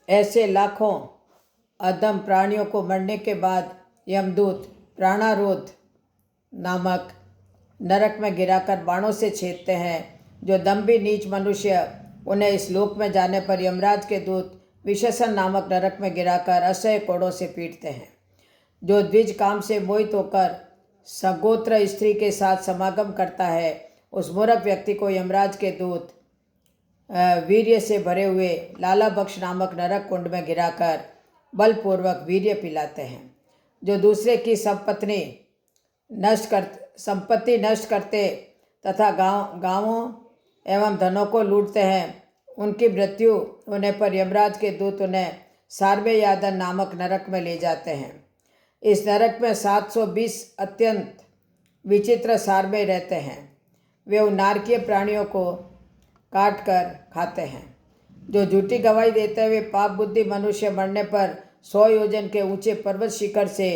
ऐसे लाखों अधम प्राणियों को मरने के बाद यमदूत प्राणारोध नामक नरक में गिराकर बाणों से छेदते हैं। जो दम्भी नीच मनुष्य उन्हें इस लोक में जाने पर यमराज के दूत विशेषण नामक नरक में गिराकर असह्य कोड़ों से पीटते हैं। जो द्विज काम से मोहित होकर सगोत्र स्त्री के साथ समागम करता है, उस मूर्ख व्यक्ति को यमराज के दूत वीर्य से भरे हुए लाला बक्ष नामक नरक कुंड में गिराकर बलपूर्वक वीर्य पिलाते हैं। जो दूसरे की संपत्ति नष्ट करते तथा गांवों एवं धनों को लूटते हैं, उनकी मृत्यु होने पर यमराज के दूत उन्हें सार्वे यादन नामक नरक में ले जाते हैं। इस नरक में 720 अत्यंत विचित्र सार्वे रहते हैं। वे उन नारकीय प्राणियों को काट कर खाते हैं। जो झूठी गवाही देते हुए पाप बुद्धि मनुष्य मरने पर 100 योजन के ऊंचे पर्वत शिखर से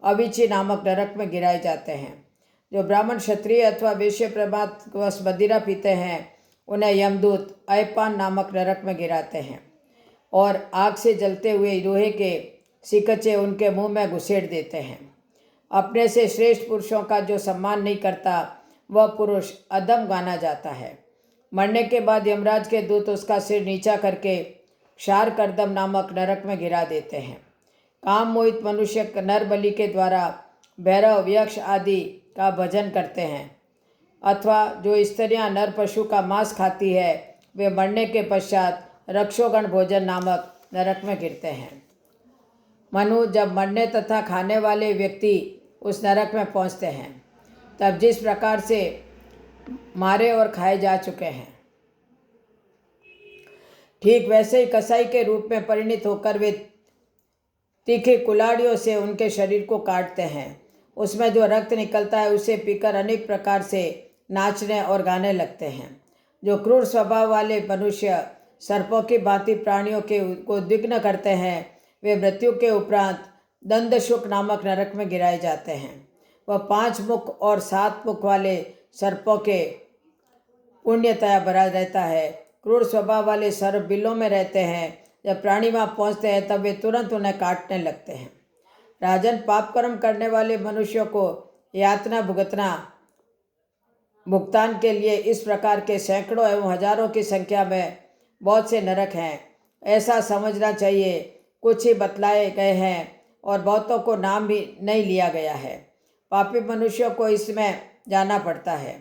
अविची नामक नरक में गिराए जाते हैं। जो ब्राह्मण क्षत्रिय अथवा वैश्य प्रमादवश मदिरा पीते हैं, उन्हें यमदूत अयपान नामक नरक में गिराते हैं और आग से जलते हुए लोहे के सिकचे उनके मुंह में घुसेड़ देते हैं। अपने से श्रेष्ठ पुरुषों का जो सम्मान नहीं करता, वह पुरुष अधम माना जाता है। मरने के बाद यमराज के दूत उसका सिर नीचा करके क्षार कर्दम नामक नरक में गिरा देते हैं। काम मोहित मनुष्य नर बलि के द्वारा भैरव यक्ष आदि का भजन करते हैं, अथवा जो स्त्रियां नर पशु का मांस खाती है, वे मरने के पश्चात रक्षोगण भोजन नामक नरक में गिरते हैं। मनु जब मरने तथा खाने वाले व्यक्ति उस नरक में पहुंचते हैं, तब जिस प्रकार से मारे और खाए जा चुके हैं, ठीक वैसे ही कसाई के रूप में परिणित होकर वे तीखी कुल्हाड़ियों से उनके शरीर को काटते हैं। उसमें जो रक्त निकलता है उसे पीकर अनेक प्रकार से नाचने और गाने लगते हैं। जो क्रूर स्वभाव वाले मनुष्य सर्पों की भांति प्राणियों को उद्विग्न करते हैं, वे मृत्यु के उपरांत दंडशुक नामक नरक में गिराए जाते हैं। वह 5 मुख और 7 मुख वाले सर्पों के पुण्यतया भरा रहता है। क्रूर स्वभाव वाले सर्प बिलों में रहते हैं। जब प्राणी वहाँ पहुँचते हैं, तब वे तुरंत उन्हें काटने लगते हैं। राजन, पाप कर्म करने वाले मनुष्यों को यातना भुगतान के लिए इस प्रकार के सैकड़ों एवं हजारों की संख्या में बहुत से नरक हैं, ऐसा समझना चाहिए। कुछ ही बतलाए गए हैं और बहुतों को नाम भी नहीं लिया गया है। पापी मनुष्यों को इसमें जाना पड़ता है।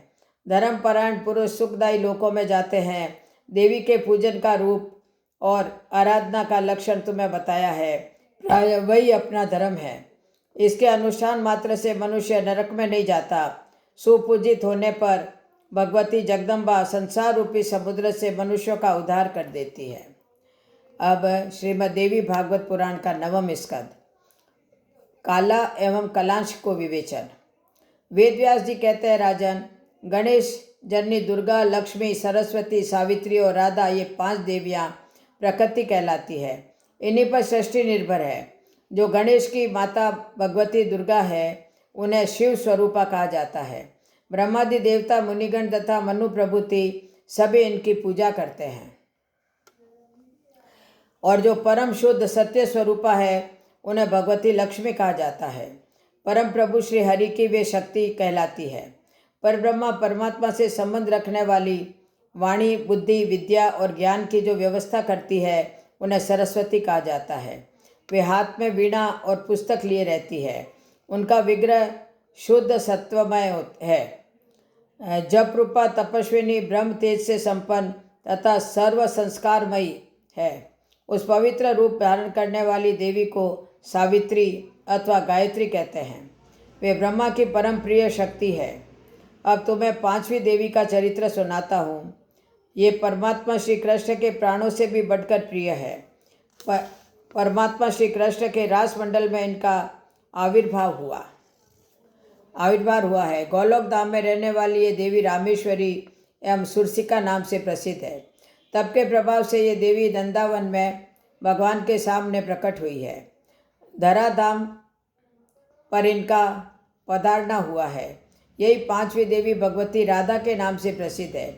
धर्मपरायण पुरुष सुखदायी लोकों में जाते हैं। देवी के पूजन का रूप और आराधना का लक्षण तुम्हें बताया है, प्राय वही अपना धर्म है। इसके अनुष्ठान मात्र से मनुष्य नरक में नहीं जाता। सुपूजित होने पर भगवती जगदम्बा संसार रूपी समुद्र से मनुष्यों का उद्धार कर देती है। अब श्रीमद् देवी भागवत पुराण का 9वां स्कंद, काला एवं कलांश को विवेचन। वेदव्यास जी कहते हैं, राजन, गणेश जननी दुर्गा, लक्ष्मी, सरस्वती, सावित्री और राधा, ये 5 देवियाँ प्रकृति कहलाती है। इन्हीं पर सृष्टि निर्भर है। जो गणेश की माता भगवती दुर्गा है, उन्हें शिव स्वरूपा कहा जाता है। ब्रह्मादि देवता, मुनिगण तथा मनु प्रभृति सभी इनकी पूजा करते हैं। और जो परम शुद्ध सत्य स्वरूपा है, उन्हें भगवती लक्ष्मी कहा जाता है। परम प्रभु श्री हरि की वे शक्ति कहलाती है। परब्रह्मा परमात्मा से संबंध रखने वाली वाणी, बुद्धि, विद्या और ज्ञान की जो व्यवस्था करती है, उन्हें सरस्वती कहा जाता है। वे हाथ में वीणा और पुस्तक लिए रहती है। उनका विग्रह शुद्ध सत्वमय है। जप रूपा तपस्विनी, ब्रह्म तेज से संपन्न तथा सर्व संस्कारमयी है। उस पवित्र रूप धारण करने वाली देवी को सावित्री अथवा गायत्री कहते हैं। वे ब्रह्मा की परम प्रिय शक्ति है। अब तुम्हें 5वीं देवी का चरित्र सुनाता हूँ। ये परमात्मा श्री कृष्ण के प्राणों से भी बढ़कर प्रिय है। परमात्मा श्री कृष्ण के रासमंडल में इनका आविर्भाव हुआ है। गोलोक धाम में रहने वाली ये देवी रामेश्वरी एवं सुरसिका नाम से प्रसिद्ध है। तप के प्रभाव से ये देवी नंदावन में भगवान के सामने प्रकट हुई है। धराधाम पर इनका पधारना हुआ है। यही 5वीं देवी भगवती राधा के नाम से प्रसिद्ध है।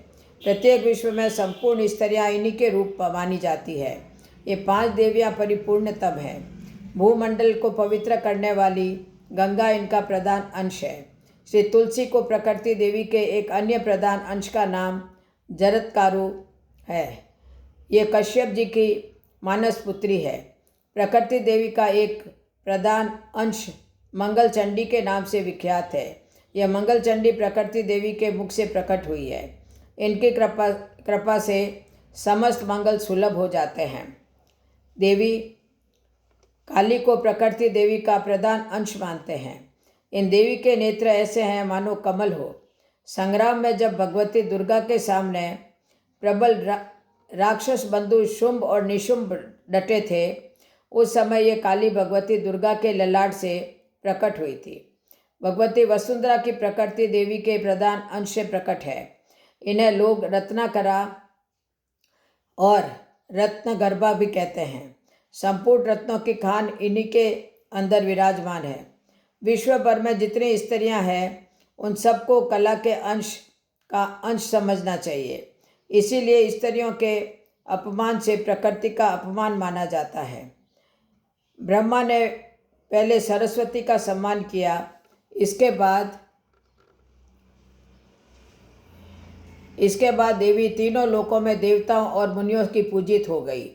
प्रत्येक विश्व में संपूर्ण स्त्रियाँ इन्हीं के रूप मानी जाती है। ये 5 देवियाँ परिपूर्ण तब हैं। भूमंडल को पवित्र करने वाली गंगा इनका प्रधान अंश है। श्री तुलसी को प्रकृति देवी के एक अन्य प्रधान अंश का नाम जरत्कारु है। ये कश्यप जी की मानस पुत्री है। प्रकृति देवी का एक प्रधान अंश मंगल चंडी के नाम से विख्यात है। यह मंगल चंडी प्रकृति देवी के मुख से प्रकट हुई है। इनकी कृपा से समस्त मंगल सुलभ हो जाते हैं। देवी काली को प्रकृति देवी का प्रधान अंश मानते हैं। इन देवी के नेत्र ऐसे हैं मानो कमल हो। संग्राम में जब भगवती दुर्गा के सामने प्रबल राक्षस बंधु शुंभ और निशुंभ डटे थे, उस समय ये काली भगवती दुर्गा के ललाट से प्रकट हुई थी। भगवती वसुंधरा की प्रकृति देवी के प्रधान अंश से प्रकट है। इन्हें लोग रत्नाकरा और रत्नगर्भा भी कहते हैं। संपूर्ण रत्नों की खान इन्हीं के अंदर विराजमान है। विश्व भर में जितनी स्त्रियां हैं, उन सबको कला के अंश का अंश समझना चाहिए। इसीलिए स्त्रियों के अपमान से प्रकृति का अपमान माना जाता है। ब्रह्मा ने पहले सरस्वती का सम्मान किया, इसके बाद देवी तीनों लोकों में देवताओं और मुनियों की पूजित हो गई।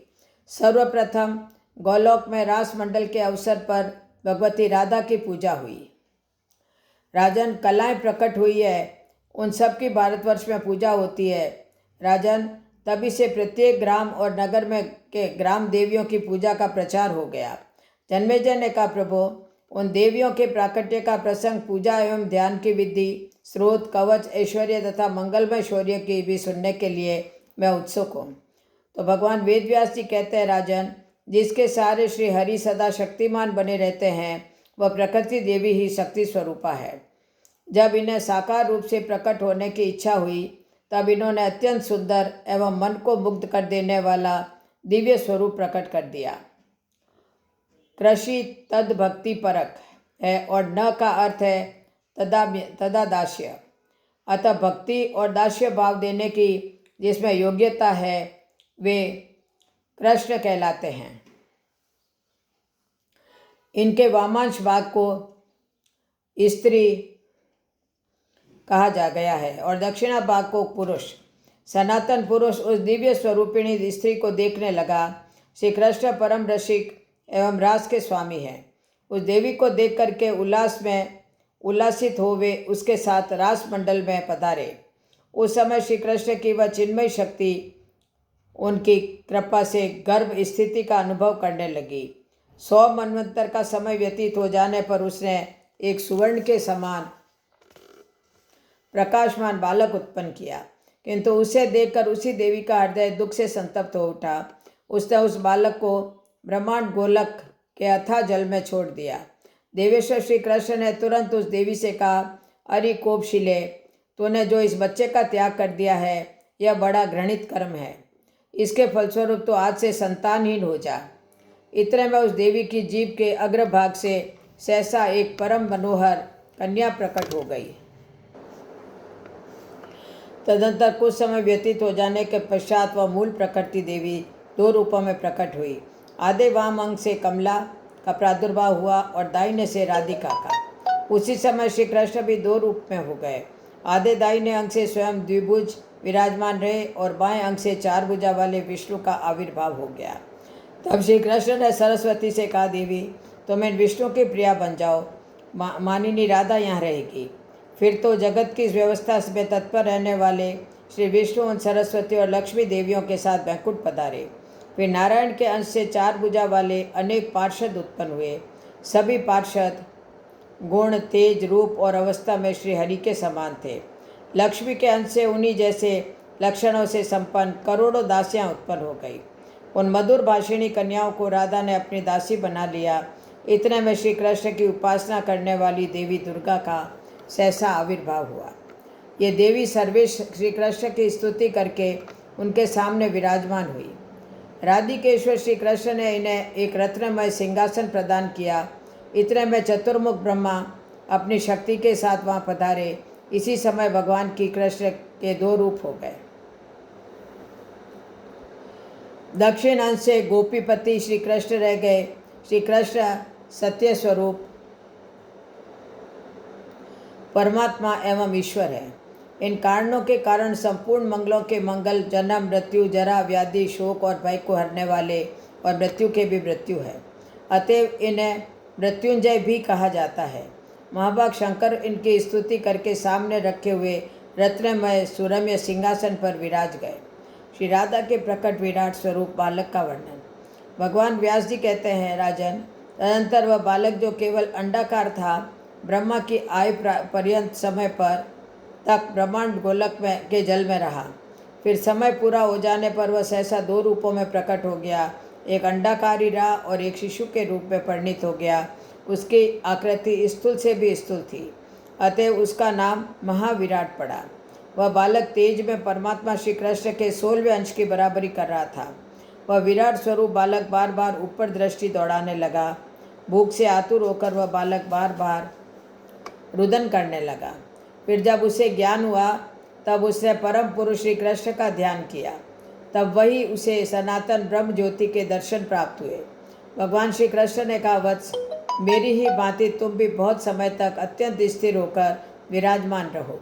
सर्वप्रथम गोलोक में रास मंडल के अवसर पर भगवती राधा की पूजा हुई। राजन, कलाएं प्रकट हुई है, उन सब की भारतवर्ष में पूजा होती है। राजन, तभी से प्रत्येक ग्राम और नगर में के ग्राम देवियों की पूजा का प्रचार हो गया। जन्मेजय ने कहा, प्रभु, उन देवियों के प्राकट्य का प्रसंग, पूजा एवं ध्यान की विधि, स्रोत, कवच, ऐश्वर्य तथा मंगलमय शौर्य की भी सुनने के लिए मैं उत्सुक हूँ। तो भगवान वेदव्यास जी कहते हैं, राजन, जिसके सारे श्री हरि सदा शक्तिमान बने रहते हैं, वह प्रकृति देवी ही शक्ति स्वरूपा है। जब इन्हें साकार रूप से प्रकट होने की इच्छा हुई, तब इन्होंने अत्यंत सुंदर एवं मन को मुग्ध कर देने वाला दिव्य स्वरूप प्रकट कर दिया। कृषि तद भक्ति परक है और न का अर्थ है तदा दास्य। अतः भक्ति और दास्य भाव देने की जिसमें योग्यता है, वे कृष्ण कहलाते हैं। इनके वामांश भाग को स्त्री कहा जा गया है और दक्षिणा भाग को पुरुष। सनातन पुरुष उस दिव्य स्वरूपिणी स्त्री को देखने लगा। श्री कृष्ण परम रसिक एवं रास के स्वामी हैं। उस देवी को देख करके उल्लासित हो वे उसके साथ रास मंडल में पधारे। उस समय श्री कृष्ण की वह चिन्मय शक्ति उनकी कृपा से गर्भ स्थिति का अनुभव करने लगी। 100 मनवंतर का समय व्यतीत हो जाने पर उसने एक सुवर्ण के समान प्रकाशमान बालक उत्पन्न किया, किंतु उसे देखकर उसी देवी का हृदय दुख से संतप्त हो उठा। उसने उस बालक को ब्रह्मांड गोलक के अथाह जल में छोड़ दिया। देवेश्वर श्री कृष्ण ने तुरंत उस देवी से कहा, अरे कोपशिले, तूने जो इस बच्चे का त्याग कर दिया है, यह बड़ा घृणित कर्म है। इसके फलस्वरूप तो आज से संतानहीन हो जा। इतने में उस देवी की जीभ के अग्रभाग से सहसा एक परम मनोहर कन्या प्रकट हो गई। तदंतर कुछ समय व्यतीत हो जाने के पश्चात वह मूल प्रकृति देवी 2 रूपों में प्रकट हुई। आधे वाम अंग से कमला का प्रादुर्भाव हुआ और दाहिने से राधिका का। उसी समय श्री कृष्ण भी 2 रूप में हो गए। आधे दाहिने अंग से स्वयं द्विभुज विराजमान रहे और बाएं अंग से 4 भुजा वाले विष्णु का आविर्भाव हो गया। तब श्री कृष्ण ने सरस्वती से कहा, देवी, तुम इन विष्णु की प्रिया बन जाओ, मानिनी राधा यहाँ रहेगी। फिर तो जगत की इस व्यवस्था में तत्पर रहने वाले श्री विष्णु उन सरस्वती और लक्ष्मी देवियों के साथ वैकुंठ पधारे। फिर नारायण के अंश से 4 भुजा वाले अनेक पार्षद उत्पन्न हुए। सभी पार्षद गुण, तेज, रूप और अवस्था में श्री हरि के समान थे। लक्ष्मी के अंश से उन्हीं जैसे लक्षणों से संपन्न करोड़ों दासियां उत्पन्न हो गई। उन मधुर भाषिणी कन्याओं को राधा ने अपनी दासी बना लिया। इतने में श्री कृष्ण की उपासना करने वाली देवी दुर्गा का सहसा आविर्भाव हुआ। ये देवी सर्वेश श्री कृष्ण की स्तुति करके उनके सामने विराजमान हुई। राधिकेश्वर श्री कृष्ण ने इन्हें एक रत्नमय सिंहासन प्रदान किया। इतने में चतुर्मुख ब्रह्मा अपनी शक्ति के साथ वहाँ पधारे। इसी समय भगवान की कृष्ण के 2 रूप हो गए। दक्षिण अंश से गोपीपति श्री कृष्ण रह गए। श्री कृष्ण सत्य स्वरूप परमात्मा एवं ईश्वर है। इन कारणों के कारण संपूर्ण मंगलों के मंगल, जन्म, मृत्यु, जरा, व्याधि, शोक और भय को हरने वाले और मृत्यु के भी मृत्यु है। अतएव इन्हें मृत्युंजय भी कहा जाता है। महाभाग शंकर इनकी स्तुति करके सामने रखे हुए रत्नमय सुरम्य सिंहासन पर विराज गए। श्री राधा के प्रकट विराट स्वरूप बालक का वर्णन। भगवान व्यास जी कहते हैं, राजन, तदनंतर वह बालक जो केवल अंडाकार था, ब्रह्मा की आयु पर्यंत समय पर तक ब्रह्मांड गोलक में के जल में रहा। फिर समय पूरा हो जाने पर वह सहसा दो रूपों में प्रकट हो गया। एक अंडाकारी रहा और एक शिशु के रूप में परिणित हो गया। उसकी आकृति स्थूल से भी स्थूल थी, अतएव उसका नाम महाविराट पड़ा। वह बालक तेज में परमात्मा श्री कृष्ण के 16वें अंश की बराबरी कर रहा था। वह विराट स्वरूप बालक बार बार ऊपर दृष्टि दौड़ाने लगा। भूख से आतुर होकर वह बालक बार बार रुदन करने लगा। फिर जब उसे ज्ञान हुआ तब उसने परम पुरुष श्री कृष्ण का ध्यान किया। तब वही उसे सनातन ब्रह्म ज्योति के दर्शन प्राप्त हुए। भगवान श्री कृष्ण ने कहा, वत्स, मेरी ही भांति तुम भी बहुत समय तक अत्यंत स्थिर होकर विराजमान रहो।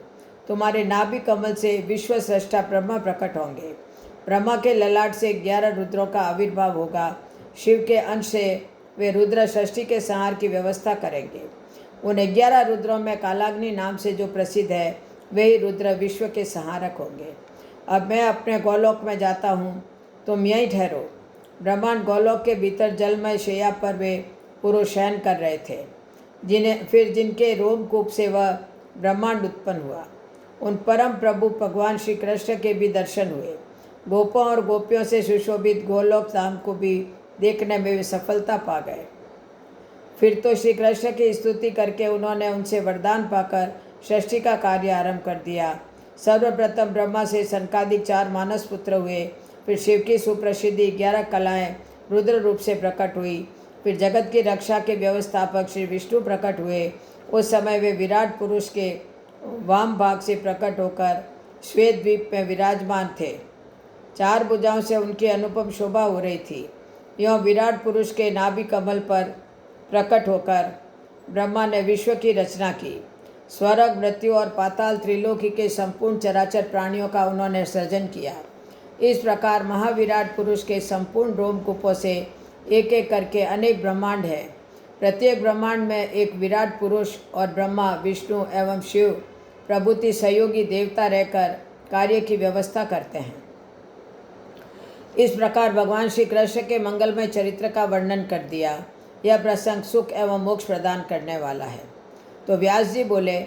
तुम्हारे नाभि कमल से विश्व सृष्टा ब्रह्मा प्रकट होंगे। ब्रह्मा के ललाट से 11 रुद्रों का आविर्भाव होगा। शिव के अंश से वे रुद्र षष्ठी के संहार की व्यवस्था करेंगे। उन 11 रुद्रों में कालाग्नि नाम से जो प्रसिद्ध है, वे ही रुद्र विश्व के संहारक होंगे। अब मैं अपने गोलोक में जाता हूँ, तुम यहीं ठहरो। ब्रह्मांड गोलोक के भीतर जलमय शैया पर वे पुरुष शयन कर रहे थे, जिनके रोमकूप से वह ब्रह्मांड उत्पन्न हुआ। उन परम प्रभु भगवान श्री कृष्ण के भी दर्शन हुए। गोपों और गोपियों से सुशोभित गोलोक धाम को भी देखने में वे सफलता पा गए। फिर तो श्री कृष्ण की स्तुति करके उन्होंने उनसे वरदान पाकर सृष्टि का कार्य आरंभ कर दिया। सर्वप्रथम ब्रह्मा से सनकादिक 4 मानस पुत्र हुए। फिर शिव की सुप्रसिद्धि 11 कलाएं रुद्र रूप से प्रकट हुई। फिर जगत की रक्षा के व्यवस्थापक श्री विष्णु प्रकट हुए। उस समय वे विराट पुरुष के वाम भाग से प्रकट होकर श्वेत द्वीप में विराजमान थे। 4 भुजाओं से उनकी अनुपम शोभा हो रही थी। यह विराट पुरुष के नाभि कमल पर प्रकट होकर ब्रह्मा ने विश्व की रचना की। स्वर्ग, मृत्यु और पाताल त्रिलोकी के संपूर्ण चराचर प्राणियों का उन्होंने सृजन किया। इस प्रकार महाविराट पुरुष के संपूर्ण रोमकूपों से एक एक करके अनेक ब्रह्मांड है। प्रत्येक ब्रह्मांड में एक विराट पुरुष और ब्रह्मा, विष्णु एवं शिव प्रभुति सहयोगी देवता रहकर कार्य की व्यवस्था करते हैं। इस प्रकार भगवान श्री कृष्ण के मंगलमय चरित्र का वर्णन कर दिया। यह प्रसंग सुख एवं मोक्ष प्रदान करने वाला है। तो व्यास जी बोले,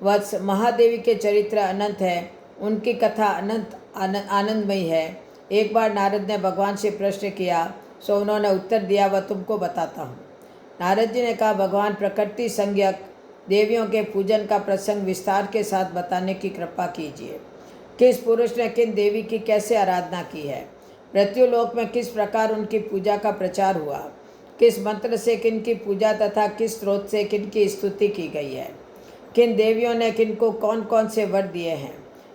वत्स, महादेवी के चरित्र अनंत है, उनकी कथा अनंत आनंदमयी है। एक बार नारद ने भगवान से प्रश्न किया, सो उन्होंने उत्तर दिया, वह तुमको बताता हूँ। नारद जी ने कहा, भगवान प्रकृति संज्ञक देवियों के पूजन का प्रसंग विस्तार के साथ बताने की कृपा कीजिए। किस पुरुष ने किन देवी की कैसे आराधना की है, मृत्युलोक में किस प्रकार उनकी पूजा का प्रचार हुआ, किस मंत्र से किन की पूजा तथा किस स्रोत से किन की स्तुति की गई है, किन देवियों ने किन को कौन कौन से वर दिए हैं।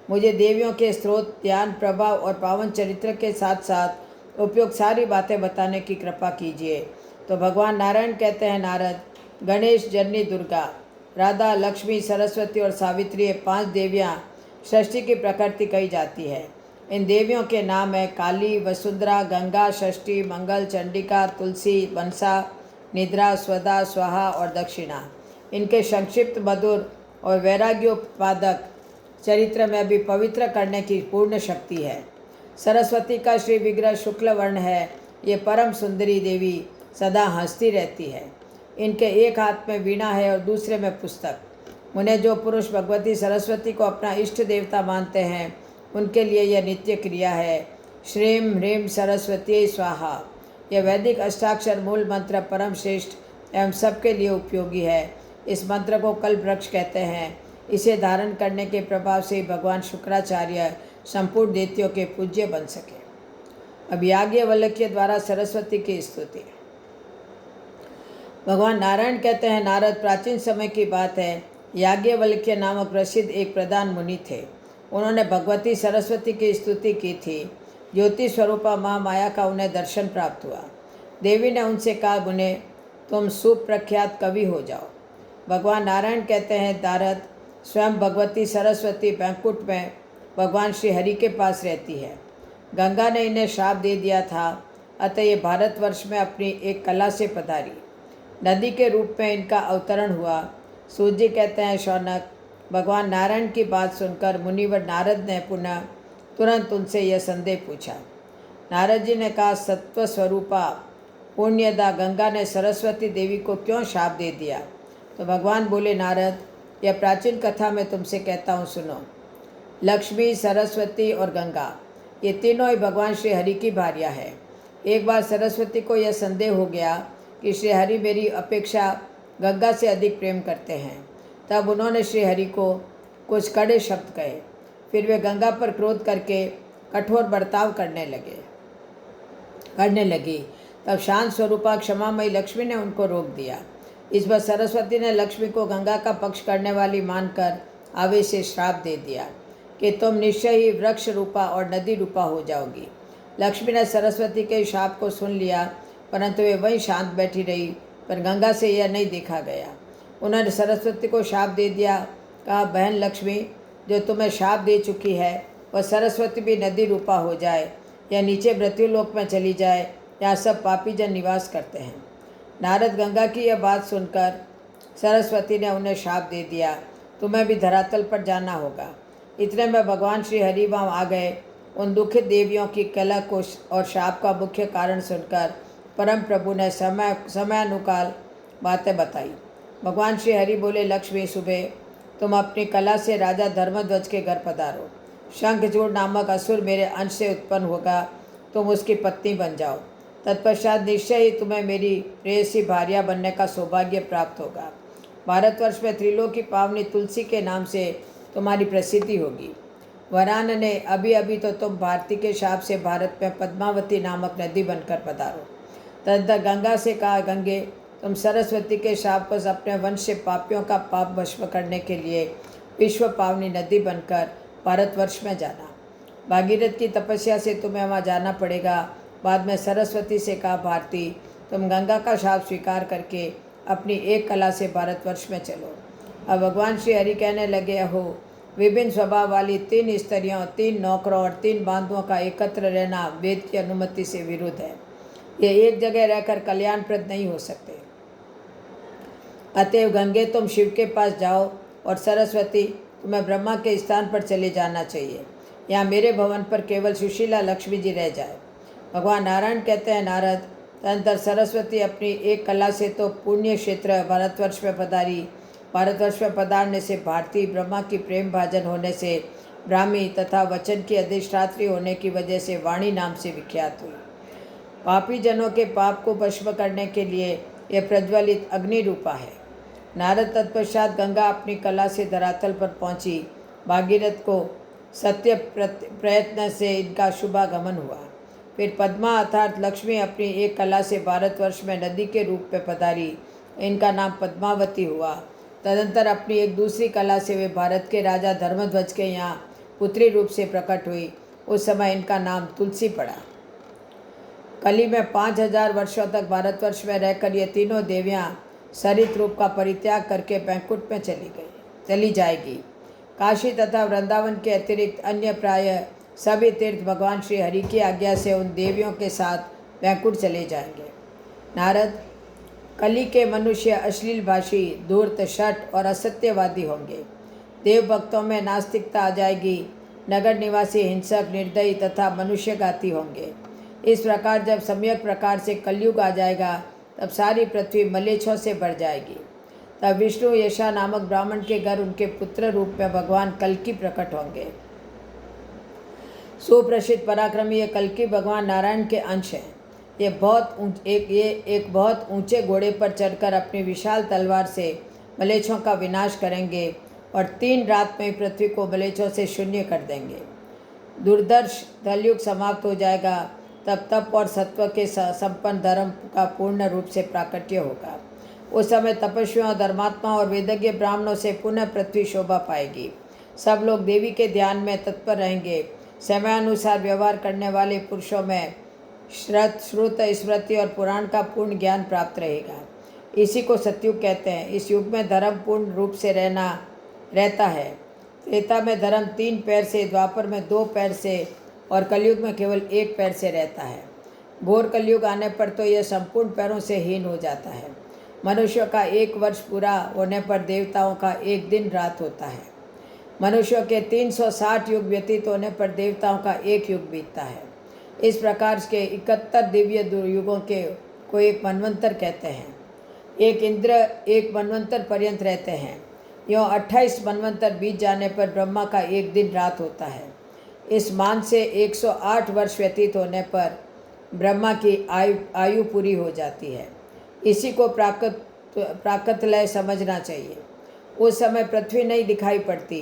मुझे देवियों के स्रोत, ध्यान, प्रभाव और पावन चरित्र के साथ साथ उपयुक्त सारी बातें बताने की कृपा कीजिए। तो भगवान नारायण कहते हैं, नारद, गणेश, जननी दुर्गा, राधा, लक्ष्मी, सरस्वती और सावित्री, 5 देवियाँ षष्ठी की प्रकृति कही जाती है। इन देवियों के नाम है काली, वसुंधरा, गंगा, षष्ठी, मंगल, चंडिका, तुलसी, मनसा, निद्रा, स्वदा, स्वाहा और दक्षिणा। इनके संक्षिप्त, मधुर और वैराग्योत्पादक चरित्र में भी पवित्र करने की पूर्ण शक्ति है। सरस्वती का श्री विग्रह शुक्ल वर्ण है। ये परम सुंदरी देवी सदा हंसती रहती है। इनके एक हाथ में वीणा है और दूसरे में पुस्तक। उन्हें जो पुरुष भगवती सरस्वती को अपना इष्ट देवता मानते हैं, उनके लिए यह नित्य क्रिया है। श्रीम ह्रीम सरस्वती स्वाहा। यह वैदिक अष्टाक्षर मूल मंत्र परम श्रेष्ठ एवं सबके लिए उपयोगी है। इस मंत्र को कल्पवृक्ष कहते हैं। इसे धारण करने के प्रभाव से भगवान संपूर्ण दैत्यों के पूज्य बन सके। अब याज्ञवल्क्य द्वारा सरस्वती की स्तुति। भगवान नारायण कहते हैं, नारद, प्राचीन समय की बात है, याज्ञवल्क्य नामक प्रसिद्ध एक प्रधान मुनि थे। उन्होंने भगवती सरस्वती की स्तुति की थी। ज्योति स्वरूपा माँ माया का उन्हें दर्शन प्राप्त हुआ। देवी ने उनसे कहा, मुने तुम सुप्रख्यात कवि हो जाओ। भगवान नारायण कहते हैं, नारद, स्वयं भगवती सरस्वती बैंकुट में भगवान श्री हरि के पास रहती है। गंगा ने इन्हें श्राप दे दिया था, अतः ये भारतवर्ष में अपनी एक कला से पधारी। नदी के रूप में इनका अवतरण हुआ। सूत जी कहते हैं, शौनक, भगवान नारायण की बात सुनकर मुनिवर नारद ने तुरंत उनसे यह संदेह पूछा। नारद जी ने कहा, सत्व स्वरूपा पुण्यदा गंगा ने सरस्वती देवी को क्यों शाप दे दिया? तो भगवान बोले, नारद, यह प्राचीन कथा मैं तुमसे कहता हूँ, सुनो। लक्ष्मी, सरस्वती और गंगा ये तीनों ही भगवान श्री हरि की भार्या है। एक बार सरस्वती को यह संदेह हो गया कि श्री हरि मेरी अपेक्षा गंगा से अधिक प्रेम करते हैं। तब उन्होंने श्री हरि को कुछ कड़े शब्द कहे। फिर वे गंगा पर क्रोध करके कठोर बर्ताव करने लगी। तब शांत स्वरूपा क्षमामयी लक्ष्मी ने उनको रोक दिया। इस बार सरस्वती ने लक्ष्मी को गंगा का पक्ष करने वाली मानकर आवेश से श्राप दे दिया कि तुम निश्चय ही वृक्ष रूपा और नदी रूपा हो जाओगी। लक्ष्मी ने सरस्वती के शाप को सुन लिया, परंतु वे वहीं शांत बैठी रही, पर गंगा से यह नहीं देखा गया। उन्होंने सरस्वती को शाप दे दिया। कहा, बहन लक्ष्मी, जो तुम्हें शाप दे चुकी है वह सरस्वती भी नदी रूपा हो जाए या नीचे मृत्युलोक में चली जाए, यहाँ सब पापी जन निवास करते हैं। नारद गंगा की यह बात सुनकर सरस्वती ने उन्हें शाप दे दिया, तुम्हें भी धरातल पर जाना होगा। इतने में भगवान श्री हरि वहाँ आ गए। उन दुखित देवियों की कलह को और शाप का मुख्य कारण सुनकर परम प्रभु ने समयानुकाल बातें बताई। भगवान श्री हरि बोले, लक्ष्मी, सुबह तुम अपनी कला से राजा धर्मध्वज के घर पधारो। शंखचूड़ नामक असुर मेरे अंश से उत्पन्न होगा, तुम उसकी पत्नी बन जाओ। तत्पश्चात निश्चय ही तुम्हें मेरी प्रेयसी भार्या बनने का सौभाग्य प्राप्त होगा। भारतवर्ष में त्रिलोकी पावनी तुलसी के नाम से तुम्हारी प्रसिद्धि होगी। वरान ने अभी तो तुम भारती के शाप से भारत में पद्मावती नामक नदी बनकर पधारो। तदंतर गंगा से कहा, गंगे, तुम सरस्वती के शाप पर अपने वंश से पापियों का पाप भस्म करने के लिए विश्व पावनी नदी बनकर भारतवर्ष में जाना। भागीरथ की तपस्या से तुम्हें वहाँ जाना पड़ेगा। बाद में सरस्वती से कहा, भारती, तुम गंगा का शाप स्वीकार करके अपनी एक कला से भारतवर्ष में चलो। अब भगवान श्री हरि कहने लगे, हो, विभिन्न स्वभाव वाली 3 स्त्रियों, 3 नौकरों और 3 बांधुओं का एकत्र रहना वेद की अनुमति से विरुद्ध है। ये एक जगह रहकर कल्याणप्रद नहीं हो सकते। अतएव गंगे, तुम शिव के पास जाओ और सरस्वती, तुम्हें ब्रह्मा के स्थान पर चले जाना चाहिए। यहाँ मेरे भवन पर केवल सुशीला लक्ष्मी जी रह जाए। भगवान नारायण कहते हैं, नारद, तदंतर सरस्वती अपनी एक कला से तो पुण्य क्षेत्र भारतवर्ष में पधारी। भारतवर्ष में पधारने से भारती, ब्रह्मा की प्रेम भाजन होने से ब्राह्मी तथा वचन की अधिष्ठात्री होने की वजह से वाणी नाम से विख्यात हुई। पापी जनों के पाप को भस्म करने के लिए यह प्रज्वलित अग्नि रूपा है। नारद तत्पश्चात गंगा अपनी कला से धरातल पर पहुंची। भागीरथ को सत्य प्रयत्न से इनका शुभागमन हुआ। फिर पद्मा अर्थात लक्ष्मी अपनी एक कला से भारतवर्ष में नदी के रूप में पधारी। इनका नाम पद्मावती हुआ। तदंतर अपनी एक दूसरी कला से वे भारत के राजा धर्मध्वज के यहाँ पुत्री रूप से प्रकट हुई। उस समय इनका नाम तुलसी पड़ा। कली में 5000 वर्षों तक भारतवर्ष में रहकर ये तीनों देवियाँ सरित रूप का परित्याग करके बैंकुट में चली जाएगी। काशी तथा वृंदावन के अतिरिक्त अन्य प्राय सभी तीर्थ भगवान श्री हरि की आज्ञा से उन देवियों के साथ बैंकुट चले जाएंगे। नारद, कली के मनुष्य अश्लील भाषी, धूर्त, शठ और असत्यवादी होंगे। देव भक्तों में नास्तिकता आ जाएगी। नगर निवासी हिंसक, निर्दयी तथा मनुष्यघाती होंगे। इस प्रकार जब सम्यक प्रकार से कलयुग आ जाएगा, तब सारी पृथ्वी मलेच्छों से भर जाएगी। तब विष्णु यशा नामक ब्राह्मण के घर उनके पुत्र रूप में भगवान कल्कि प्रकट होंगे। सुप्रसिद्ध पराक्रमी ये कल्कि भगवान नारायण के अंश हैं। ये एक बहुत ऊंचे घोड़े पर चढ़कर अपनी विशाल तलवार से मलेच्छों का विनाश करेंगे और 3 रात में पृथ्वी को मलेच्छों से शून्य कर देंगे। दुर्दर्श कलयुग समाप्त हो जाएगा। तब तप और सत्व के संपन्न धर्म का पूर्ण रूप से प्राकट्य होगा। उस समय तपस्वियों, धर्मात्माओं और वेदज्ञ ब्राह्मणों से पुनः पृथ्वी शोभा पाएगी। सब लोग देवी के ध्यान में तत्पर रहेंगे। समयानुसार व्यवहार करने वाले पुरुषों में श्रुत स्मृति और पुराण का पूर्ण ज्ञान प्राप्त रहेगा। इसी को सतयुग कहते हैं। इस युग में धर्म पूर्ण रूप से रहता है। त्रेता में धर्म 3 पैर से, द्वापर में 2 पैर से और कलयुग में केवल 1 पैर से रहता है। घोर कलयुग आने पर तो यह संपूर्ण पैरों से हीन हो जाता है। मनुष्य का 1 वर्ष पूरा होने पर देवताओं का 1 दिन रात होता है। मनुष्य के 360 युग व्यतीत होने पर देवताओं का 1 युग बीतता है। इस प्रकार के 71 दिव्य युगों को एक मनवंतर कहते हैं। एक इंद्र 1 मनवंतर पर्यंत रहते हैं। यों 28 मनवंतर बीत जाने पर ब्रह्मा का 1 दिन रात होता है। इस मान से 108 वर्ष व्यतीत होने पर ब्रह्मा की आयु पूरी हो जाती है। इसी को प्राकतलय समझना चाहिए। उस समय पृथ्वी नहीं दिखाई पड़ती।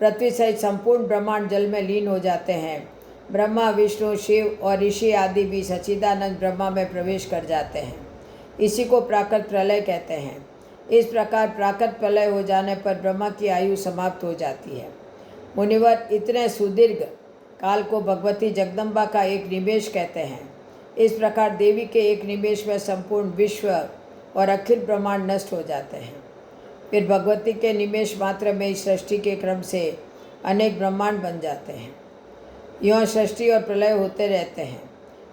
पृथ्वी सहित संपूर्ण ब्रह्मांड जल में लीन हो जाते हैं। ब्रह्मा, विष्णु, शिव और ऋषि आदि भी सच्चिदानंद ब्रह्मा में प्रवेश कर जाते हैं। इसी को प्राकृत प्रलय कहते हैं। इस प्रकार प्राकृत प्रलय हो जाने पर ब्रह्मा की आयु समाप्त हो जाती है। मुनिवर, इतने सुदीर्घ काल को भगवती जगदम्बा का एक निमेष कहते हैं। इस प्रकार देवी के एक निमेष में संपूर्ण विश्व और अखिल ब्रह्मांड नष्ट हो जाते हैं। फिर भगवती के निमेष मात्र में इस सृष्टि के क्रम से अनेक ब्रह्मांड बन जाते हैं। यों सृष्टि और प्रलय होते रहते हैं।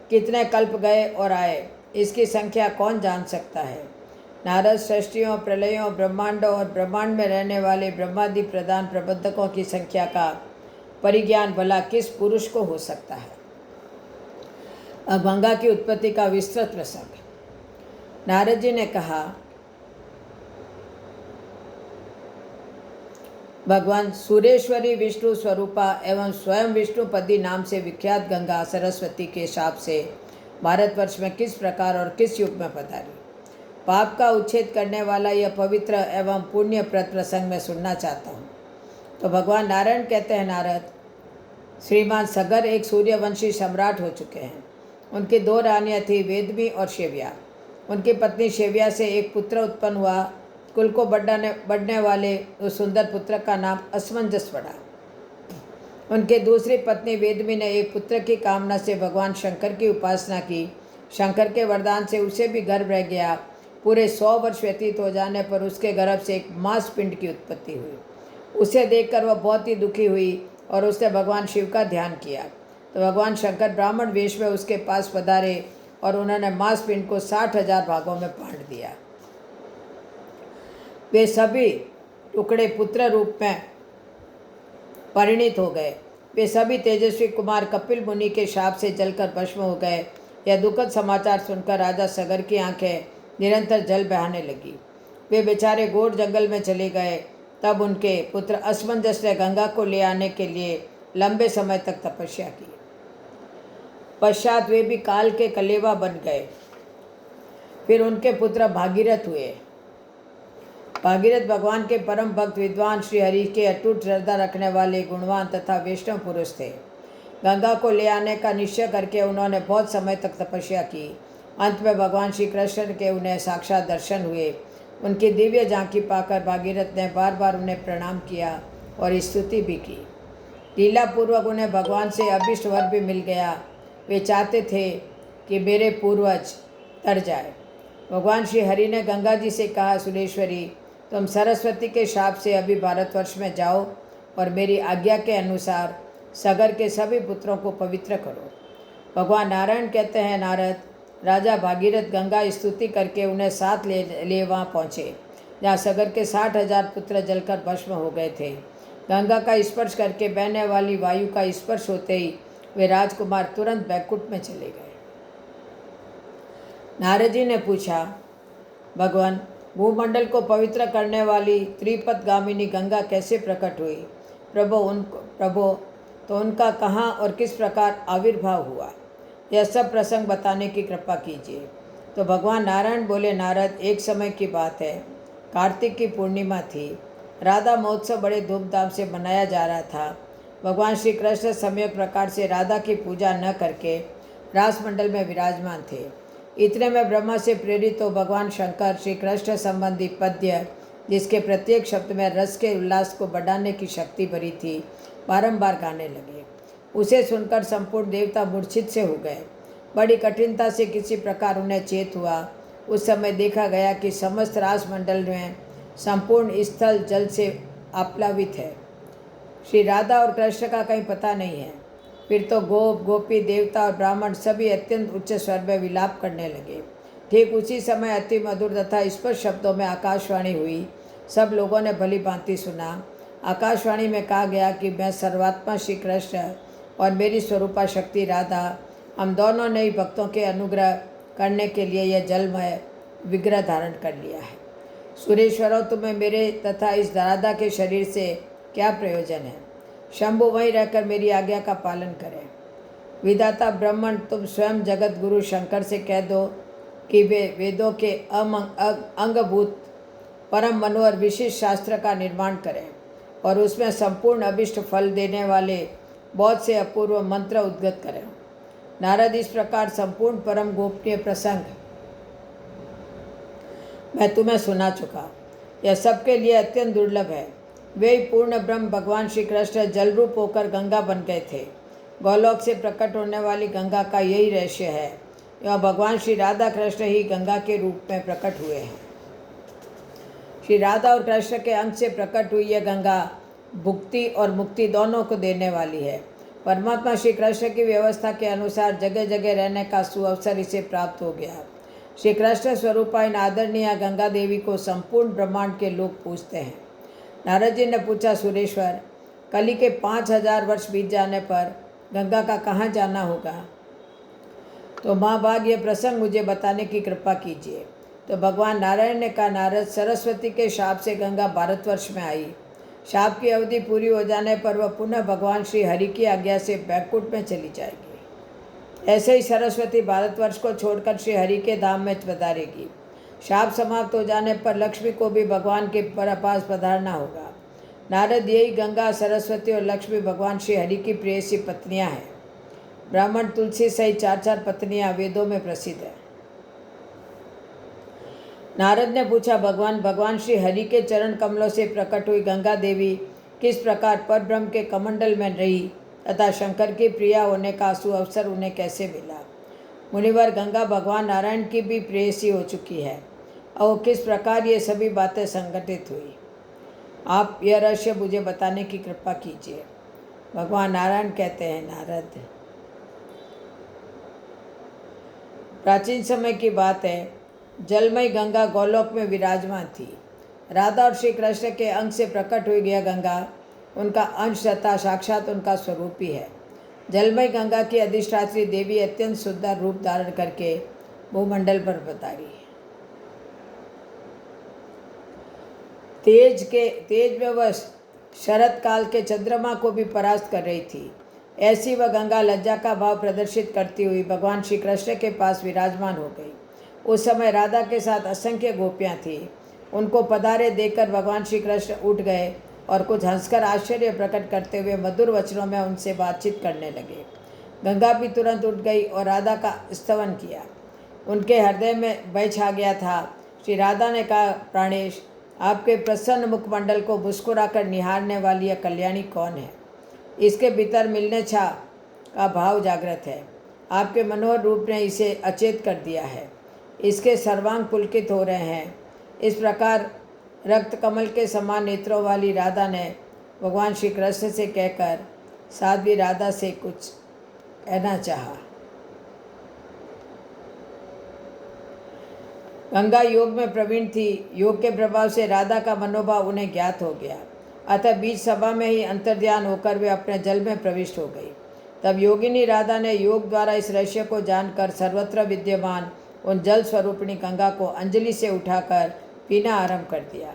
कितने कल्प गए और आए, इसकी संख्या कौन जान सकता है। नारद, सृष्टियों, प्रलयों, ब्रह्मांडों और ब्रह्मांड में रहने वाले ब्रह्मादि प्रधान प्रबंधकों की संख्या का परिज्ञान भला किस पुरुष को हो सकता है। अब गंगा की उत्पत्ति का विस्तृत प्रसंग। नारद जी ने कहा, भगवान सुरेश्वरी विष्णु स्वरूपा एवं स्वयं विष्णुपदी नाम से विख्यात गंगा सरस्वती के शाप से भारतवर्ष में किस प्रकार और किस युग में पधारी। पाप का उच्छेद करने वाला यह पवित्र एवं पुण्यप्रद प्रसंग मैं सुनना चाहता हूँ। तो भगवान नारायण कहते हैं, नारद, श्रीमान सगर एक सूर्यवंशी सम्राट हो चुके हैं। उनकी 2 रानियाँ थीं, वेदमी और शेव्या। उनकी पत्नी शेव्या से एक पुत्र उत्पन्न हुआ। कुल को बढ़ने वाले उस सुंदर पुत्र का नाम असमंजस पड़ा। उनके दूसरी पत्नी वेदमी ने एक पुत्र की कामना से भगवान शंकर की उपासना की। शंकर के वरदान से उसे भी गर्भ रह गया। पूरे 100 वर्ष व्यतीत हो जाने पर उसके गर्भ से एक मांस पिंड की उत्पत्ति हुई। उसे देखकर वह बहुत ही दुखी हुई और उसने भगवान शिव का ध्यान किया। तो भगवान शंकर ब्राह्मण वेश में उसके पास पधारे और उन्होंने मांस पिंड को 60,000 भागों में बांट दिया। वे सभी टुकड़े पुत्र रूप में परिणित हो गए। वे सभी तेजस्वी कुमार कपिल मुनि के शाप से जलकर भस्म हो गए। यह दुखद समाचार सुनकर राजा सगर की आंखें निरंतर जल बहाने लगी। वे बेचारे घोर जंगल में चले गए। तब उनके पुत्र असमंजस ने गंगा को ले आने के लिए लंबे समय तक तपस्या की। पश्चात वे भी काल के कलेवा बन गए। फिर उनके पुत्र भागीरथ हुए। भागीरथ भगवान के परम भक्त विद्वान श्री हरि के अटूट श्रद्धा रखने वाले गुणवान तथा वैष्णव पुरुष थे। गंगा को ले आने का निश्चय करके उन्होंने बहुत समय तक तपस्या की। अंत में भगवान श्री कृष्ण के उन्हें साक्षात दर्शन हुए। उनकी दिव्य झांकी पाकर भागीरथ ने बार बार उन्हें प्रणाम किया और स्तुति भी की। लीलापूर्वक उन्हें भगवान से अभिष्ट वर भी मिल गया। वे चाहते थे कि मेरे पूर्वज तर जाए। भगवान श्री हरि ने गंगा जी से कहा, सुरेश्वरी, तुम सरस्वती के शाप से अभी भारतवर्ष में जाओ और मेरी आज्ञा के अनुसार सगर के सभी पुत्रों को पवित्र करो। भगवान नारायण कहते हैं, नारद, राजा भागीरथ गंगा स्तुति करके उन्हें साथ ले वहाँ पहुँचे जहाँ सगर के 60,000 पुत्र जलकर भस्म हो गए थे। गंगा का स्पर्श करके बहने वाली वायु का स्पर्श होते ही वे राजकुमार तुरंत बैकुंठ में चले गए। नारद जी ने पूछा, भगवान, भूमंडल को पवित्र करने वाली त्रिपथगामिनी गंगा कैसे प्रकट हुई? प्रभो तो उनका कहाँ और किस प्रकार आविर्भाव हुआ? यह सब प्रसंग बताने की कृपा कीजिए। तो भगवान नारायण बोले, नारद, एक समय की बात है। कार्तिक की पूर्णिमा थी। राधा महोत्सव बड़े धूमधाम से मनाया जा रहा था। भगवान श्री कृष्ण सम्यक प्रकार से राधा की पूजा न करके रास मंडल में विराजमान थे। इतने में ब्रह्मा से प्रेरित हो भगवान शंकर श्री कृष्ण संबंधी पद्य, जिसके प्रत्येक शब्द में रस के उल्लास को बढ़ाने की शक्ति भरी थी, बारंबार गाने लगे। उसे सुनकर संपूर्ण देवता मूर्छित से हो गए। बड़ी कठिनता से किसी प्रकार उन्हें चेत हुआ। उस समय देखा गया कि समस्त रासमंडल में संपूर्ण स्थल जल से आप्लावित है। श्री राधा और कृष्ण का कहीं पता नहीं है। फिर तो गोप, गोपी, देवता और ब्राह्मण सभी अत्यंत उच्च स्वर में विलाप करने लगे। ठीक उसी समय अति मधुर तथा स्पष्ट शब्दों में आकाशवाणी हुई। सब लोगों ने भली भांति सुना। आकाशवाणी में कहा गया कि मैं सर्वात्मा श्री कृष्ण और मेरी स्वरूपा शक्ति राधा, हम दोनों ने ही भक्तों के अनुग्रह करने के लिए यह जलमय विग्रह धारण कर लिया है। सुरेश्वरों, तुम्हें मेरे तथा इस राधा के शरीर से क्या प्रयोजन है? शंभु वहीं रहकर मेरी आज्ञा का पालन करें। विधाता ब्राह्मण, तुम स्वयं जगत गुरु शंकर से कह दो कि वे वेदों के अंगभूत परम मनोहर विशिष्ट शास्त्र का निर्माण करें और उसमें संपूर्ण अभिष्ट फल देने वाले बहुत से अपूर्व मंत्र उद्गत करें। नारद, इस प्रकार संपूर्ण परम गोपनीय प्रसंग मैं तुम्हें सुना चुका। यह सबके लिए अत्यंत दुर्लभ है। वे ही पूर्ण ब्रह्म भगवान श्री कृष्ण जल रूप होकर गंगा बन गए थे। गोलोक से प्रकट होने वाली गंगा का यही रहस्य है। यह भगवान श्री राधा कृष्ण ही गंगा के रूप में प्रकट हुए हैं। श्री राधा और कृष्ण के अंश से प्रकट हुई यह गंगा भुक्ति और मुक्ति दोनों को देने वाली है। परमात्मा श्री कृष्ण की व्यवस्था के अनुसार जगह जगह रहने का सुअवसर इसे प्राप्त हो गया। श्री कृष्ण स्वरूपा इन आदरणीय गंगा देवी को संपूर्ण ब्रह्मांड के लोग पूजते हैं। नारद जी ने पूछा, सुरेश्वर, कली के 5000 वर्ष बीत जाने पर गंगा का कहाँ जाना होगा? तो महाभाग यह प्रसंग मुझे बताने की कृपा कीजिए। तो भगवान नारायण ने कहा, नारद, सरस्वती के शाप से गंगा भारतवर्ष में आई। शाप की अवधि पूरी हो जाने पर वह पुनः भगवान श्री हरि की आज्ञा से बैकुंठ में चली जाएगी। ऐसे ही सरस्वती भारतवर्ष को छोड़कर श्री हरि के धाम में पधारेगी। शाप समाप्त हो जाने पर लक्ष्मी को भी भगवान के पास पधारना होगा। नारद, यही गंगा, सरस्वती और लक्ष्मी भगवान श्री हरि की प्रेयसी पत्नियां हैं। ब्राह्मण तुलसी सहित 4 पत्नियां वेदों में प्रसिद्ध है। नारद ने पूछा, भगवान श्री हरि के चरण कमलों से प्रकट हुई गंगा देवी किस प्रकार परब्रह्म के कमंडल में रही तथा शंकर की प्रिया होने का सुअवसर उन्हें कैसे मिला? मुनिवर, गंगा भगवान नारायण की भी प्रेयसी हो चुकी है और किस प्रकार ये सभी बातें संगठित हुई, आप यह रहस्य मुझे बताने की कृपा कीजिए। भगवान नारायण कहते हैं, नारद, प्राचीन समय की बात है, जलमयी गंगा गोलोक में विराजमान थी। राधा और श्री कृष्ण के अंग से प्रकट हुई यह गंगा उनका अंश तथा साक्षात उनका स्वरूप ही है। जलमयी गंगा की अधिष्ठात्री देवी अत्यंत सुंदर रूप धारण करके भूमंडल पर पधारी। तेज में वह शरत काल के चंद्रमा को भी परास्त कर रही थी। ऐसी वह गंगा लज्जा का भाव प्रदर्शित करती हुई भगवान श्री कृष्ण के पास विराजमान हो गई। उस समय राधा के साथ असंख्य गोपियाँ थीं। उनको पधारे देखकर भगवान श्री कृष्ण उठ गए और कुछ हंसकर आश्चर्य प्रकट करते हुए मधुर वचनों में उनसे बातचीत करने लगे। गंगा भी तुरंत उठ गई और राधा का स्तवन किया। उनके हृदय में भय छा गया था। श्री राधा ने कहा, प्राणेश, आपके प्रसन्न मुखमंडल को मुस्कुराकर निहारने वाली यह कल्याणी कौन है? इसके भीतर मिलने छा का भाव जागृत है। आपके मनोहर रूप ने इसे अचेत कर दिया है। इसके सर्वांग पुलकित हो रहे हैं। इस प्रकार रक्त कमल के समान नेत्रों वाली राधा ने भगवान श्री कृष्ण से कहकर साध्वी राधा से कुछ कहना चाहा। गंगा योग में प्रवीण थी। योग के प्रभाव से राधा का मनोभाव उन्हें ज्ञात हो गया। अतः बीच सभा में ही अंतर्ध्यान होकर वे अपने जल में प्रविष्ट हो गई। तब योगिनी राधा ने योग द्वारा इस रहस्य को जानकर सर्वत्र विद्यमान उन जल स्वरूपिणी गंगा को अंजलि से उठाकर पीना आरंभ कर दिया।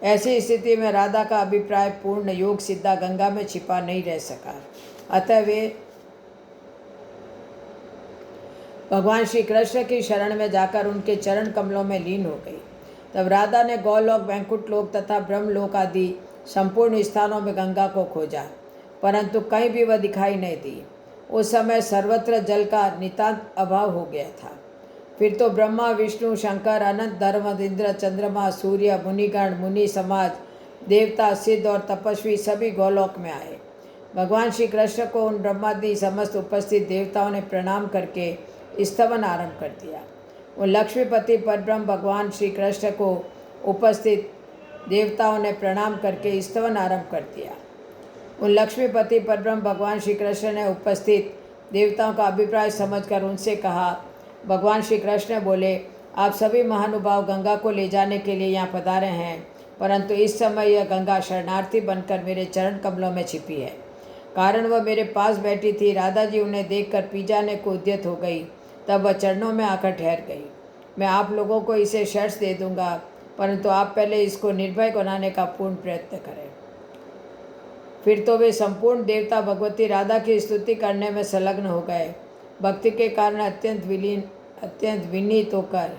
ऐसी स्थिति में राधा का अभिप्राय पूर्ण योग सिद्धा गंगा में छिपा नहीं रह सका। अतः वे भगवान श्री कृष्ण की शरण में जाकर उनके चरण कमलों में लीन हो गई। तब राधा ने गौलोक, वैकुंठ लोक तथा ब्रह्मलोक आदि संपूर्ण स्थानों में गंगा को खोजा, परंतु कहीं भी वह दिखाई नहीं दी। उस समय सर्वत्र जल का नितांत अभाव हो गया था। फिर तो ब्रह्मा, विष्णु, शंकर, अनंत धर्म, इंद्र, चंद्रमा, सूर्य, मुनिगण, मुनि समाज, देवता, सिद्ध और तपस्वी सभी गौलोक में आए। भगवान श्री कृष्ण को उन ब्रह्मादि समस्त उपस्थित देवताओं ने प्रणाम करके स्तवन आरंभ कर दिया। उन लक्ष्मीपति परब्रह्म भगवान श्री कृष्ण को उपस्थित देवताओं ने प्रणाम करके स्तवन आरंभ कर दिया। उन लक्ष्मीपति परब्रह्म भगवान श्री कृष्ण ने उपस्थित देवताओं का अभिप्राय समझकर उनसे कहा। भगवान श्री कृष्ण बोले, आप सभी महानुभाव गंगा को ले जाने के लिए यहाँ पधारे हैं, परंतु इस समय यह गंगा शरणार्थी बनकर मेरे चरण कमलों में छिपी है। कारण वह मेरे पास बैठी थी। राधा जी उन्हें देखकर पी जाने को उद्यत हो गई, तब वह चरणों में आकर ठहर गई। मैं आप लोगों को इसे शर्त दे दूंगा, परंतु आप पहले इसको निर्भय बनाने का पूर्ण प्रयत्न करें। फिर तो वे संपूर्ण देवता भगवती राधा की स्तुति करने में संलग्न हो गए। भक्ति के कारण अत्यंत विनीत होकर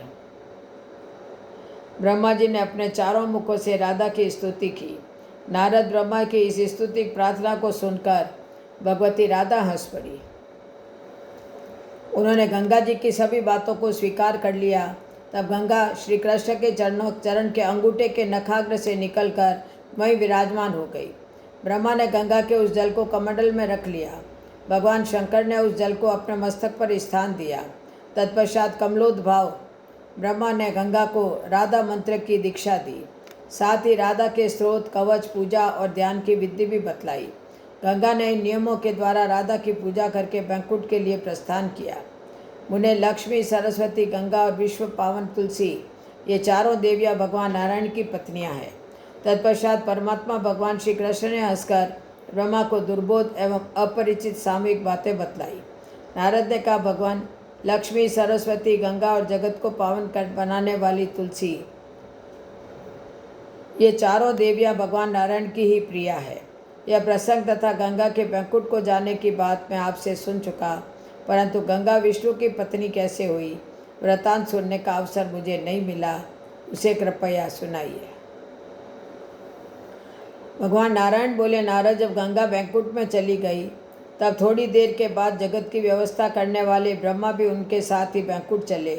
ब्रह्मा जी ने अपने चारों मुखों से राधा की स्तुति की। नारद ब्रह्मा की इस स्तुति प्रार्थना को सुनकर भगवती राधा हंस पड़ी। उन्होंने गंगा जी की सभी बातों को स्वीकार कर लिया। तब गंगा श्री कृष्ण के चरण के अंगूठे के नखाग्र से निकलकर वहीं विराजमान हो गई। ब्रह्मा ने गंगा के उस जल को कमंडल में रख लिया। भगवान शंकर ने उस जल को अपने मस्तक पर स्थान दिया। तत्पश्चात कमलोद्भाव ब्रह्मा ने गंगा को राधा मंत्र की दीक्षा दी। साथ ही राधा के स्रोत, कवच, पूजा और ध्यान की विधि भी बतलाई। गंगा ने इन नियमों के द्वारा राधा की पूजा करके बैंकुट के लिए प्रस्थान किया। मुने लक्ष्मी, सरस्वती, गंगा और विश्व पावन तुलसी, ये चारों देवियाँ भगवान नारायण की पत्नियाँ हैं। तत्पश्चात परमात्मा भगवान श्री कृष्ण ने हंसकर ब्रह्मा को दुर्बोध एवं अपरिचित सामूहिक बातें बतलाई। नारद ने कहा, भगवान लक्ष्मी, सरस्वती, गंगा और जगत को पावन कर बनाने वाली तुलसी, ये चारों देवियाँ भगवान नारायण की ही प्रिया है। यह प्रसंग तथा गंगा के बैंकुट को जाने की बात मैं आपसे सुन चुका, परंतु गंगा विष्णु की पत्नी कैसे हुई, वृतांत सुनने का अवसर मुझे नहीं मिला, उसे कृपया सुनाइए। भगवान नारायण बोले, नारद, जब गंगा बैंकुट में चली गई, तब थोड़ी देर के बाद जगत की व्यवस्था करने वाले ब्रह्मा भी उनके साथ ही बैंकुट चले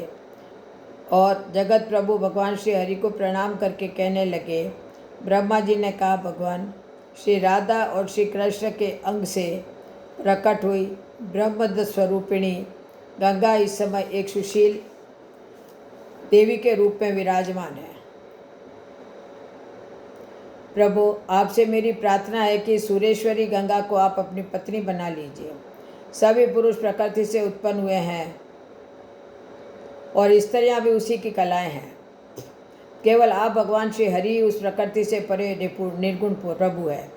और जगत प्रभु भगवान श्री हरि को प्रणाम करके कहने लगे। ब्रह्मा जी ने कहा, भगवान श्री राधा और श्री कृष्ण के अंग से प्रकट हुई ब्रह्मद स्वरूपिणी गंगा इस समय एक सुशील देवी के रूप में विराजमान है। प्रभु, आपसे मेरी प्रार्थना है कि सुरेश्वरी गंगा को आप अपनी पत्नी बना लीजिए। सभी पुरुष प्रकृति से उत्पन्न हुए हैं और स्त्रियां भी उसी की कलाएं हैं। केवल आप भगवान श्री हरि उस प्रकृति से परे निर्गुण प्रभु है।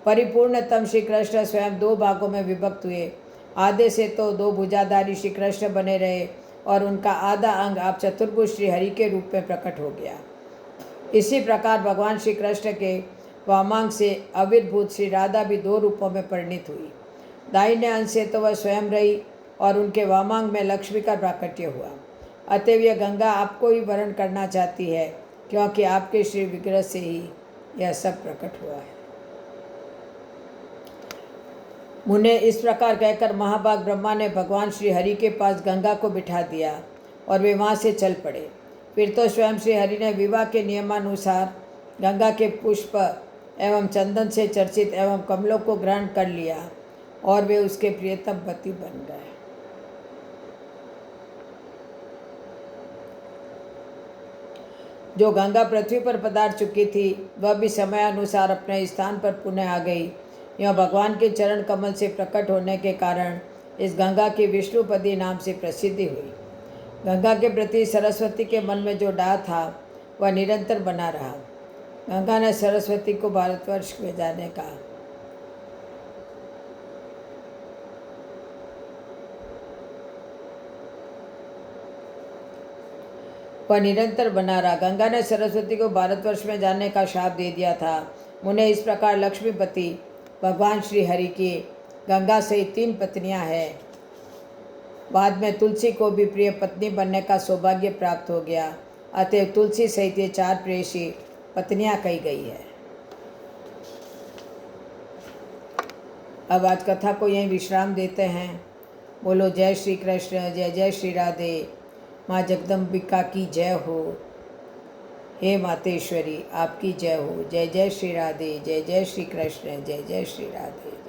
परिपूर्णतम श्री कृष्ण स्वयं दो भागों में विभक्त हुए। आधे से तो दो भुजाधारी श्री कृष्ण बने रहे और उनका आधा अंग आप चतुर्भुज श्री हरि के रूप में प्रकट हो गया। इसी प्रकार भगवान श्री कृष्ण के वामांग से आविर्भूत श्री राधा भी दो रूपों में परिणित हुई। दाहिने अंश से तो वह स्वयं रही और उनके वामांग में लक्ष्मी का प्राकट्य हुआ। अतएव यह गंगा आपको ही वर्ण करना चाहती है, क्योंकि आपके श्री विग्रह से ही यह सब प्रकट हुआ है। मुने इस प्रकार कहकर महाभाग ब्रह्मा ने भगवान श्री हरि के पास गंगा को बिठा दिया और वे वहाँ से चल पड़े। फिर तो स्वयं श्री हरि ने विवाह के नियमानुसार गंगा के पुष्प एवं चंदन से चर्चित एवं कमलों को ग्रहण कर लिया और वे उसके प्रियतम पति बन गए। जो गंगा पृथ्वी पर पधार चुकी थी, वह भी समयानुसार अपने स्थान पर पुनः आ गई। यह भगवान के चरण कमल से प्रकट होने के कारण इस गंगा की विष्णुपदी नाम से प्रसिद्धि हुई। गंगा के प्रति सरस्वती के मन में जो डाह था, वह निरंतर बना रहा। गंगा ने सरस्वती को भारतवर्ष में जाने का गंगा ने सरस्वती को भारतवर्ष में जाने का शाप दे दिया था। उन्हें इस प्रकार लक्ष्मीपति भगवान श्री हरि की गंगा सहित 3 पत्नियां हैं। बाद में तुलसी को भी प्रिय पत्नी बनने का सौभाग्य प्राप्त हो गया। अतएव तुलसी सहित ये 4 प्रेयसी पत्नियां कही गई है। अब आज कथा को यहीं विश्राम देते हैं। बोलो जय श्री कृष्ण, जय जय श्री राधे। माँ जगदम्बिका की जय हो। हे मातेश्वरी आपकी जय हो। जय जय श्री राधे, जय जय श्री कृष्ण, जय जय श्री राधे।